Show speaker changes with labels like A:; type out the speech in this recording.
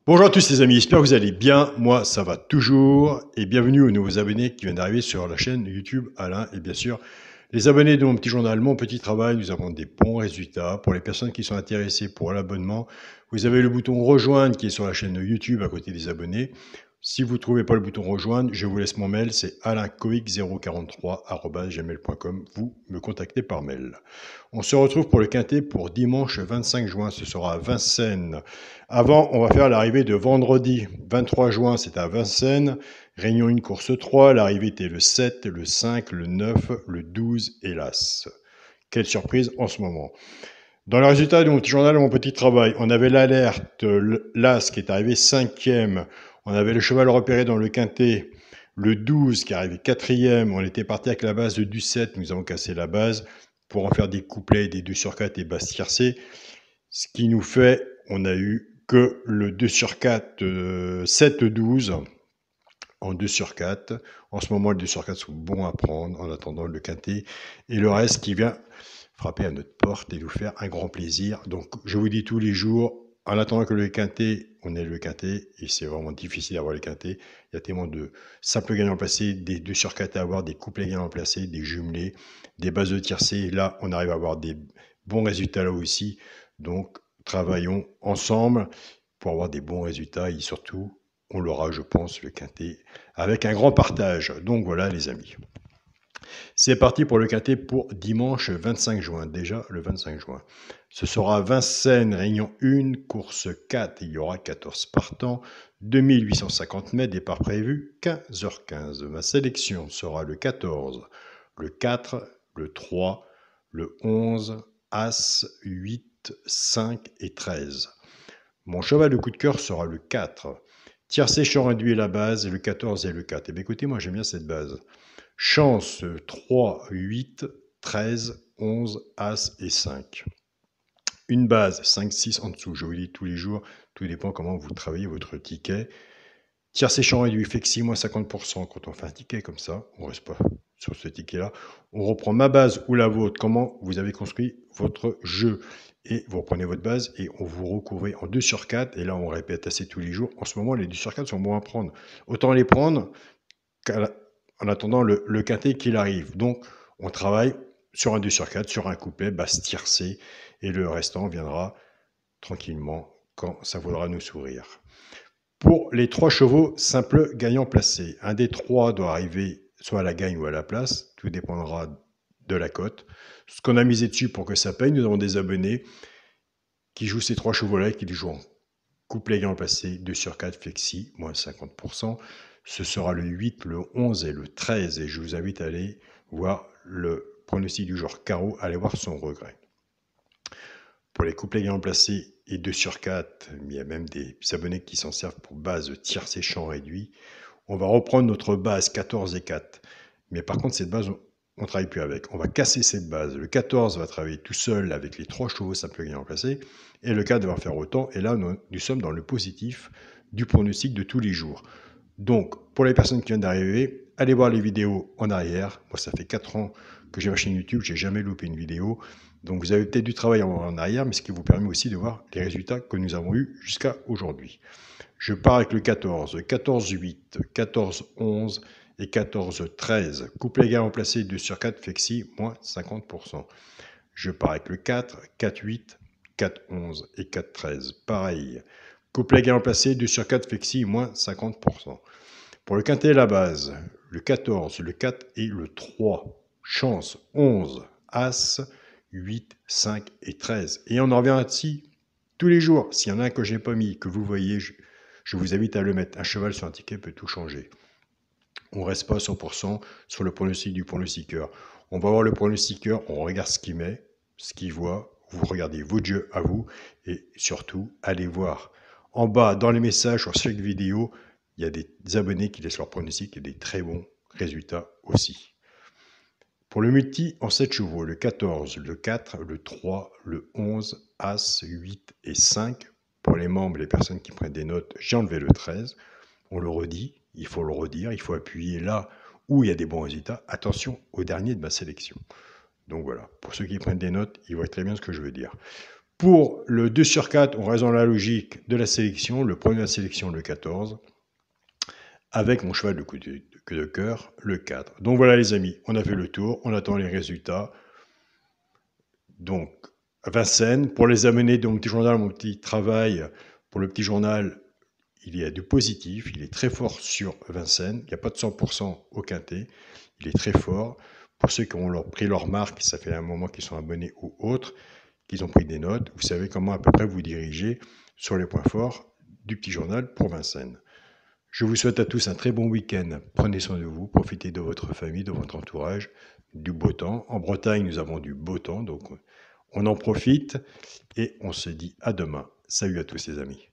A: Bonjour à tous les amis, j'espère que vous allez bien, moi ça va toujours et bienvenue aux nouveaux abonnés qui viennent d'arriver sur la chaîne YouTube Alain et bien sûr les abonnés de mon petit journal, mon petit travail, nous avons des bons résultats. Pour les personnes qui sont intéressées pour l'abonnement, vous avez le bouton rejoindre qui est sur la chaîne YouTube à côté des abonnés. Si vous ne trouvez pas le bouton rejoindre, je vous laisse mon mail, c'est alaincoic043@gmail.com, vous me contactez par mail. On se retrouve pour le quintet pour dimanche 25 juin, ce sera à Vincennes. Avant, on va faire l'arrivée de vendredi 23 juin, c'est à Vincennes. Réunion 1, course 3, l'arrivée était le 7, le 5, le 9, le 12 et l'As. Quelle surprise en ce moment. Dans le résultat de mon petit journal, mon petit travail, on avait l'alerte, l'As qui est arrivé 5e, on avait le cheval repéré dans le quintet, le 12 qui est arrivé 4e, on était parti avec la base du 7, nous avons cassé la base pour en faire des couplets, des 2 sur 4 et bases tiercées, ce qui nous fait, on a eu que le 2 sur 4, 7-12 en 2 sur 4. En ce moment, les 2 sur 4 sont bons à prendre en attendant le quintet et le reste qui vient frapper à notre porte et nous faire un grand plaisir. Donc, je vous dis tous les jours, en attendant que le quintet, on ait le quintet, et c'est vraiment difficile d'avoir le quintet. Il y a tellement de simples gagnants placés, des 2 sur 4 à avoir, des couplets gagnants placés, des jumelés, des bases de tiercé. Là, on arrive à avoir des bons résultats là aussi. Donc, travaillons ensemble pour avoir des bons résultats et surtout, on l'aura, je pense, le quintet, avec un grand partage. Donc voilà, les amis. C'est parti pour le quintet pour dimanche 25 juin, déjà le 25 juin. Ce sera Vincennes, réunion 1, course 4, il y aura 14 partants, 2850 mètres, départ prévu 15h15. Ma sélection sera le 14, le 4, le 3, le 11, As, 8, 5 et 13. Mon cheval de coup de cœur sera le 4. Tiercé, champ réduit la base, le 14 et le 4. Et bien écoutez, moi j'aime bien cette base. Chance 3, 8, 13, 11, As et 5. Une base 5, 6 en dessous. Je vous dis tous les jours, tout dépend comment vous travaillez votre ticket. Tiercé champ réduit, flexi, moins 50%. Quand on fait un ticket comme ça, on ne reste pas sur ce ticket-là. On reprend ma base ou la vôtre, comment vous avez construit votre jeu. Et vous reprenez votre base et on vous recouvrez en 2 sur 4. Et là, on répète assez tous les jours. En ce moment, les 2 sur 4 sont bons à prendre. Autant les prendre en attendant le quintet qu'il arrive. Donc, on travaille sur un 2 sur 4, sur un couplet, basse tiercée, et le restant viendra tranquillement quand ça voudra nous sourire. Pour les 3 chevaux, simple gagnant placé. Un des 3 doit arriver soit à la gagne ou à la place, tout dépendra de la cote. Ce qu'on a misé dessus pour que ça paye, nous avons des abonnés qui jouent ces 3 chevaux-là et qui les jouent en couplet gagnant placé, 2 sur 4 flexi, moins 50%. Ce sera le 8, le 11 et le 13. Et je vous invite à aller voir le pronostic du genre carreau, allez voir son regret. Pour les couplets gagnants placés et 2 sur 4, il y a même des abonnés qui s'en servent pour base tiercé champ réduit. On va reprendre notre base 14 et 4. Mais par contre, cette base, on ne travaille plus avec. On va casser cette base. Le 14 va travailler tout seul avec les 3 chevaux simples gagnants placés. Et le 4 va faire autant. Et là, nous sommes dans le positif du pronostic de tous les jours. Donc, pour les personnes qui viennent d'arriver, allez voir les vidéos en arrière. Moi, ça fait 4 ans que j'ai ma chaîne YouTube, j'ai jamais loupé une vidéo. Donc, vous avez peut-être du travail en arrière, mais ce qui vous permet aussi de voir les résultats que nous avons eus jusqu'à aujourd'hui. Je pars avec le 14, 14-8, 14-11 et 14-13. Couplet gagnant placé 2 sur 4, flexi, moins 50%. Je pars avec le 4, 4-8, 4-11 et 4-13. Pareil. Couplet gagnant placé 2 sur 4, flexi, moins 50%. Pour le quintet, la base, le 14, le 4 et le 3. Chance, 11, As, 8, 5 et 13. Et on en revient ainsi tous les jours. S'il y en a un que je n'ai pas mis, que vous voyez, je vous invite à le mettre. Un cheval sur un ticket peut tout changer. On ne reste pas 100% sur le pronostic du pronostiqueur. On va voir le pronostiqueur, on regarde ce qu'il met, ce qu'il voit. Vous regardez votre jeu à vous. Et surtout, allez voir en bas dans les messages sur chaque vidéo. Il y a des abonnés qui laissent leur pronostic et des très bons résultats aussi. Pour le multi en 7 chevaux, le 14, le 4, le 3, le 11, As, 8 et 5. Pour les membres, les personnes qui prennent des notes, j'ai enlevé le 13. On le redit, il faut le redire, il faut appuyer là où il y a des bons résultats. Attention au dernier de ma sélection. Donc voilà, pour ceux qui prennent des notes, ils voient très bien ce que je veux dire. Pour le 2 sur 4, on reste dans la logique de la sélection. Le premier de la sélection, le 14. Avec mon cheval de coup de cœur, le 4. Donc voilà les amis, on a fait le tour, on attend les résultats. Donc, Vincennes, pour les amener dans mon petit journal, mon petit travail, pour le petit journal, il y a du positif, il est très fort sur Vincennes, il n'y a pas de 100% au quintet, il est très fort. Pour ceux qui ont pris leur marque, ça fait un moment qu'ils sont abonnés ou autres, qu'ils ont pris des notes, vous savez comment à peu près vous diriger sur les points forts du petit journal pour Vincennes. Je vous souhaite à tous un très bon week-end. Prenez soin de vous, profitez de votre famille, de votre entourage, du beau temps. En Bretagne, nous avons du beau temps, donc on en profite et on se dit à demain. Salut à tous les amis.